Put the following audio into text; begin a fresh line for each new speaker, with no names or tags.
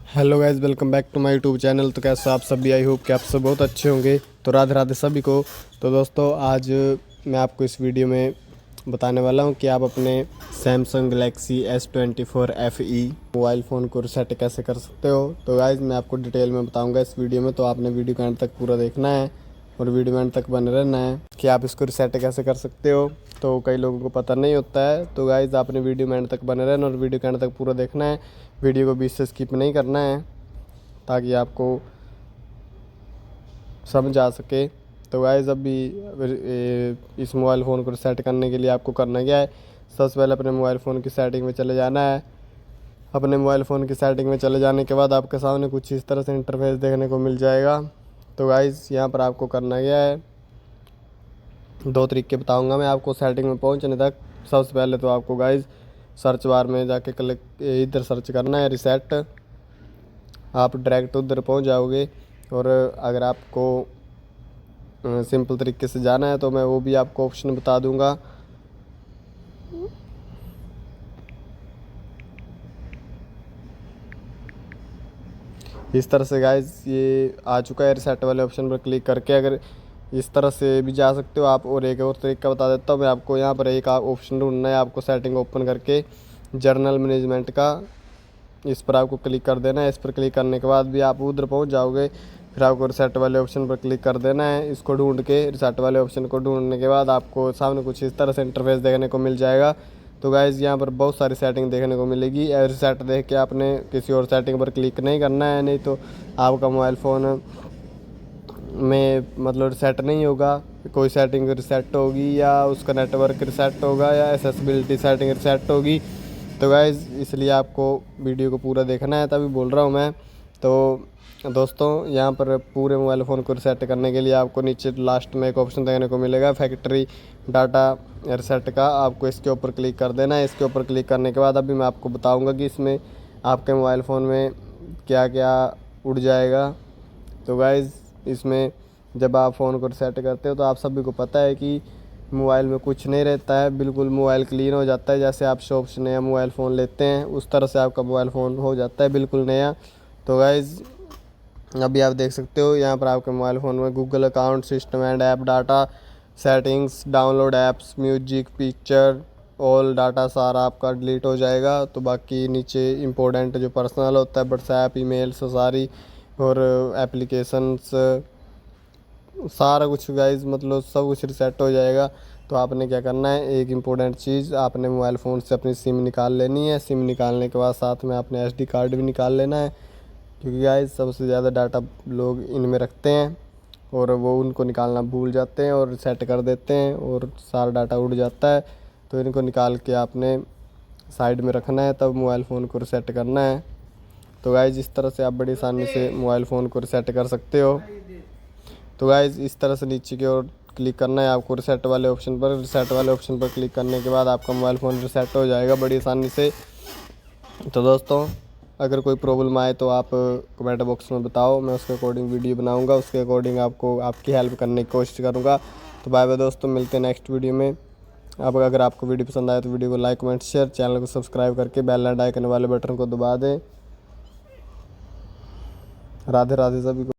Hello guys, welcome back to my YouTube channel. तो कैसे आप सभी, आई होप कि आप सब बहुत अच्छे होंगे। तो राधे राधे सभी को। तो दोस्तों, आज मैं आपको इस वीडियो में बताने वाला हूं कि आप अपने Samsung Galaxy S24 FE mobile phone को रीसेट कैसे कर सकते हो। तो गाइस, मैं आपको डिटेल में बताऊंगा इस वीडियो में, तो आपने वीडियो को एंड तक पूरा देखना है और वीडियो में एंड तक बने रहना है कि आप इसको रीसेट कैसे कर सकते हो। तो कई लोगों को पता नहीं होता है। तो गाइस, आपने वीडियो में एंड तक बने रहना और वीडियो के एंड तक पूरा देखना है। वीडियो को बीच से स्किप नहीं करना है ताकि आपको समझ आ सके। तो गाइस, अभी इस मोबाइल फ़ोन को सेट करने के लिए आपको करना क्या है, सबसे पहले अपने मोबाइल फ़ोन की सेटिंग में चले जाना है। अपने मोबाइल फ़ोन की सेटिंग में चले जाने के बाद आपके सामने कुछ इस तरह से इंटरफेस देखने को मिल जाएगा। तो गाइस, यहाँ पर आपको करना क्या है, दो तरीके बताऊंगा मैं आपको सेटिंग में पहुंचने तक। सबसे पहले तो आपको गाइस सर्च बार में जाके क्लिक इधर सर्च करना है रिसेट। आप डायरेक्ट उधर पहुंच जाओगे। और अगर आपको सिंपल तरीके से जाना है तो मैं वो भी आपको ऑप्शन बता दूंगा। इस तरह से गाइस ये आ चुका है। रिसेट वाले ऑप्शन पर क्लिक करके अगर इस तरह से भी जा सकते हो आप। और एक और तरीका बता देता हूँ मैं आपको। यहाँ पर एक ऑप्शन ढूंढना है आपको सेटिंग ओपन करके, जर्नल मैनेजमेंट का। इस पर आपको क्लिक कर देना है। इस पर क्लिक करने के बाद भी आप उधर पहुंच जाओगे। फिर आपको रिसेट वाले ऑप्शन पर क्लिक कर देना है। इसको ढूंढ के, रिसेट वाले ऑप्शन को ढूंढने के बाद आपको सामने कुछ इस तरह से इंटरफेस देखने को मिल जाएगा। तो गाइज़, यहाँ पर बहुत सारी सेटिंग देखने को मिलेगी। रिसेट देख के आपने किसी और सेटिंग पर क्लिक नहीं करना है, नहीं तो आपका मोबाइल फ़ोन में मतलब रिसेट नहीं होगा। कोई सेटिंग रिसेट होगी या उसका नेटवर्क रिसेट होगा या एक्सेसिबिलिटी सेटिंग रिसेट होगी। तो गाइज़, इसलिए आपको वीडियो को पूरा देखना है, तभी बोल रहा हूँ मैं। तो दोस्तों, यहाँ पर पूरे मोबाइल फ़ोन को रिसेट करने के लिए आपको नीचे लास्ट में एक ऑप्शन देखने को मिलेगा फैक्ट्री डाटा रिसेट का। आपको इसके ऊपर क्लिक कर देना है। इसके ऊपर क्लिक करने के बाद अभी मैं आपको बताऊँगा कि इसमें आपके मोबाइल फ़ोन में क्या क्या उड़ जाएगा। तो गाइज़, इसमें जब आप फ़ोन को रिसेट करते हो तो आप सभी को पता है कि मोबाइल में कुछ नहीं रहता है, बिल्कुल मोबाइल क्लीन हो जाता है। जैसे आप शॉप से नया मोबाइल फ़ोन लेते हैं उस तरह से आपका मोबाइल फ़ोन हो जाता है बिल्कुल नया। तो गाइज़, अभी आप देख सकते हो यहाँ पर आपके मोबाइल फ़ोन में Google account, system and app data, settings, download apps, music, picture, all data सारा आपका डिलीट हो जाएगा। तो बाकी नीचे इंपॉर्टेंट जो पर्सनल होता है, व्हाट्सएप, ईमेल्स सारी और एप्लीकेशंस सारा कुछ गाइज मतलब सब कुछ रिसेट हो जाएगा। तो आपने क्या करना है, एक इम्पोर्टेंट चीज़, आपने मोबाइल फ़ोन से अपनी सिम निकाल लेनी है। सिम निकालने के बाद साथ में आपने SD कार्ड भी निकाल लेना है, क्योंकि गाइज सबसे ज़्यादा डाटा लोग इनमें रखते हैं और वो उनको निकालना भूल जाते हैं और रिसेट कर देते हैं और सारा डाटा उड़ जाता है। तो इनको निकाल के आपने साइड में रखना है, तब मोबाइल फ़ोन को रिसेट करना है। तो गाइज, इस तरह से आप बड़ी आसानी से मोबाइल फ़ोन को रिसेट कर सकते हो। तो गाइज़, इस तरह से नीचे की ओर क्लिक करना है आपको रिसेट वाले ऑप्शन पर। रिसेट वाले ऑप्शन पर क्लिक करने के बाद आपका मोबाइल फ़ोन रिसेट हो जाएगा बड़ी आसानी से। तो दोस्तों, अगर कोई प्रॉब्लम आए तो आप कमेंट बॉक्स में बताओ, मैं उसके अकॉर्डिंग वीडियो बनाऊंगा, उसके अकॉर्डिंग आपको आपकी हेल्प करने की कोशिश करूंगा। तो बाय बाय दोस्तों, मिलते हैं नेक्स्ट वीडियो में। अब अगर आपको वीडियो पसंद आए तो वीडियो को लाइक, कमेंट, शेयर, चैनल को सब्सक्राइब करके बेल आइकन वाले बटन को दबा दें। राधे राधे सभी को।